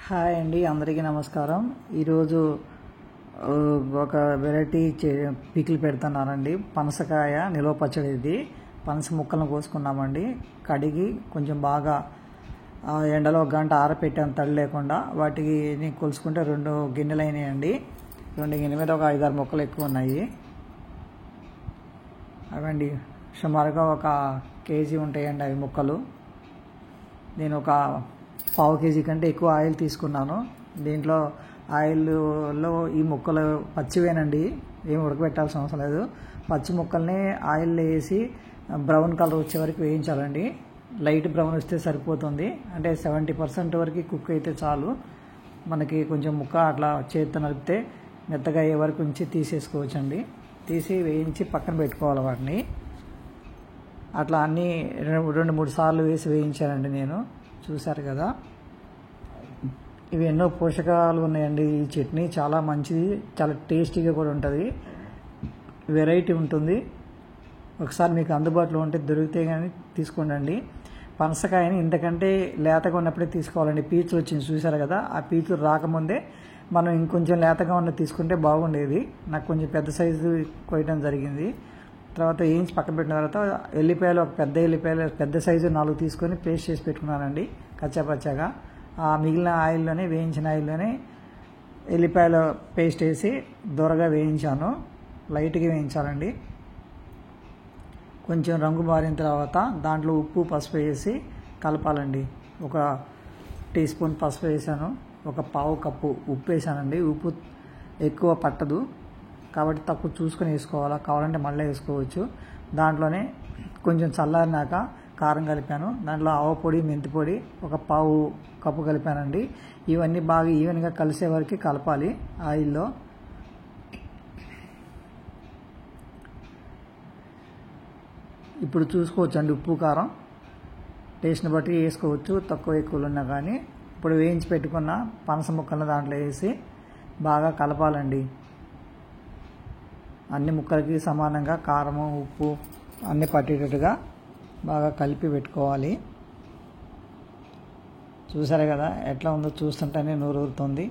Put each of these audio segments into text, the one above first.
Hi అండి, అందరికీ నమస్కారం. ఈరోజు ఒక వెరైటీ పికిల్ పెడుతున్నానండి. పనసకాయ నిల్వ పచ్చడి. ఇది పనస ముక్కలను కోసుకున్నామండి. కడిగి కొంచెం బాగా ఎండలో ఒక గంట ఆరపెట్టాను, తడి లేకుండా. వాటిని కొలుసుకుంటే 2 గిన్నెలు అయినాయండి. 2 గిన్నెల మీద ఒక 5-6 ముక్కలు ఎక్కువ ఉన్నాయి. అవండి సుమారుగా 1 కేజీ ఉంటాయండి అవి ముక్కలు. నేను ఒక పావు కేజీ కంటే ఎక్కువ ఆయిల్ తీసుకున్నాను. దీంట్లో ఆయిల్లో ఈ ముక్కలు పచ్చివేనండి, ఏం ఉడకబెట్టాల్సిన అవసరం లేదు. పచ్చి ముక్కల్ని ఆయిల్లో వేసి బ్రౌన్ కలర్ వచ్చే వరకు వేయించాలండి. లైట్ బ్రౌన్ వస్తే సరిపోతుంది. అంటే 70% వరకు కుక్ అయితే చాలు. మనకి కొంచెం ముక్క అట్లా చేతితో నలిపితే మెత్తగా అయ్యే వరకు ఉంచి తీసేసుకోవచ్చండి. తీసి వేయించి పక్కన పెట్టుకోవాలి వాటిని. అట్లా అన్నీ 2-3 సార్లు వేసి వేయించానండి నేను. చూశారు కదా, ఇవి ఎన్నో పోషకాలు ఉన్నాయండి. ఈ చట్నీ చాలా మంచిది, చాలా టేస్టీగా కూడా ఉంటుంది, వెరైటీ ఉంటుంది. ఒకసారి మీకు అందుబాటులో ఉంటే దొరికితే కానీ తీసుకోండి. పనసకాయని ఇంతకంటే లేతగా ఉన్నప్పుడే తీసుకోవాలండి. పీచులు వచ్చింది చూశారు కదా, ఆ పీచులు రాకముందే మనం ఇంకొంచెం లేతగా ఉన్న తీసుకుంటే బాగుండేది. నాకు కొంచెం పెద్ద సైజు కోయడం జరిగింది. తర్వాత వేయించి పక్కన పెట్టిన తర్వాత ఎల్లిపాయలు, ఒక పెద్ద సైజు 4 తీసుకొని పేస్ట్ చేసి పెట్టుకున్నానండి కచ్చాపచ్చాగా. ఆ మిగిలిన ఆయిల్లోనే, వేయించిన ఆయిల్లోనే ఎల్లిపాయల పేస్ట్ వేసి దూరగా వేయించాను. లైట్గా వేయించాలండి. కొంచెం రంగు మారిన తర్వాత దాంట్లో ఉప్పు, పసుపు వేసి కలపాలండి. 1 టీ స్పూన్ పసుపు వేసాను, 1 పావు కప్పు ఉప్పు వేసానండి. ఉప్పు ఎక్కువ పట్టదు కాబట్టి తక్కువ చూసుకొని వేసుకోవాలా, కావాలంటే మళ్ళీ వేసుకోవచ్చు. దాంట్లోనే కొంచెం చల్లారినాక కారం కలిపాను. దాంట్లో ఆవ పొడి, మెంతి పొడి 1 పావు కప్పు కలిపానండి. ఇవన్నీ బాగా ఈవెన్గా కలిసే వరకు కలపాలి ఆయిల్లో. ఇప్పుడు చూసుకోవచ్చండి, ఉప్పు కారం టేస్ట్ని బట్టి వేసుకోవచ్చు, తక్కువ ఎక్కువలు ఉన్నా కానీ. ఇప్పుడు వేయించి పెట్టుకున్న పనస ముక్కలను దాంట్లో వేసి బాగా కలపాలండి. అన్ని ముక్కలకి సమానంగా కారము, ఉప్పు అన్నీ పట్టేటట్టుగా బాగా కలిపి పెట్టుకోవాలి. చూసారు కదా ఎట్లా ఉందో, చూస్తుంటేనే నోరు ఊరుతుంది.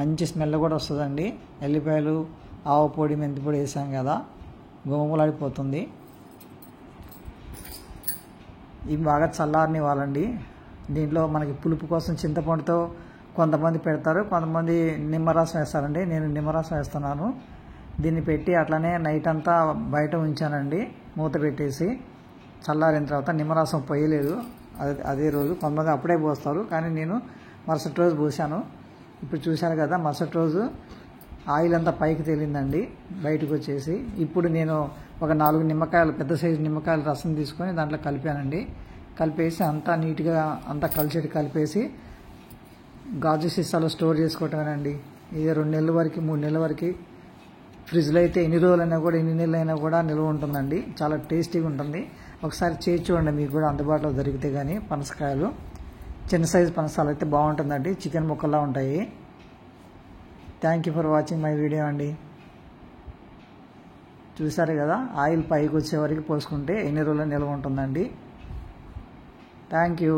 మంచి స్మెల్ కూడా వస్తుందండి. ఎల్లిపాయలు, ఆవ పొడి, మెంతి పొడి వేసాం కదా, గుమగుమలాడిపోతుంది. ఇవి బాగా చల్లారనివ్వాలండి. దీంట్లో మనకి పులుపు కోసం చింతపండుతో కొంతమంది పెడతారు, కొంతమంది నిమ్మరసం వేస్తారండి. నేను నిమ్మరసం వేస్తున్నాను. దీన్ని పెట్టి అట్లనే నైట్ అంతా బయట ఉంచానండి, మూత పెట్టేసి. చల్లారిన తర్వాత నిమ్మరసం పోయలేదు అదే రోజు. కొంతమంది అప్పుడే పోస్తారు, కానీ నేను మరుసటి రోజు పోసాను. ఇప్పుడు చూశాను కదా, మరుసటి రోజు ఆయిల్ అంతా పైకి తేలిందండి, బయటకు వచ్చేసి. ఇప్పుడు నేను ఒక 4 నిమ్మకాయలు, పెద్ద సైజు నిమ్మకాయల రసం తీసుకొని దాంట్లో కలిపానండి. కలిపేసి అంతా నీట్గా అంతా కలిసేటి కలిపేసి గాజు సీసాలో స్టోర్ చేసుకోవటమేనండి. ఇది 2 నెలల వరకు, 3 నెలల వరకు ఫ్రిడ్జ్లో అయితే ఎన్ని రోజులైనా కూడా, ఎన్ని నెలలైనా కూడా నిల్వ ఉంటుందండి. చాలా టేస్టీగా ఉంటుంది. ఒకసారి చేసి చూడండి, మీకు కూడా అందుబాటులో దొరికితే. కానీ పనసకాయలు చిన్న సైజు పనసాలు అయితే బాగుంటుందండి, చికెన్ ముక్కల్లా ఉంటాయి. Thank you for watching my video అండి. చూసారు కదా, ఆయిల్ పైకి వచ్చే వరకు పోసుకుంటే ఎన్ని రోజులు నిల్వ ఉంటుందండి. Thank you.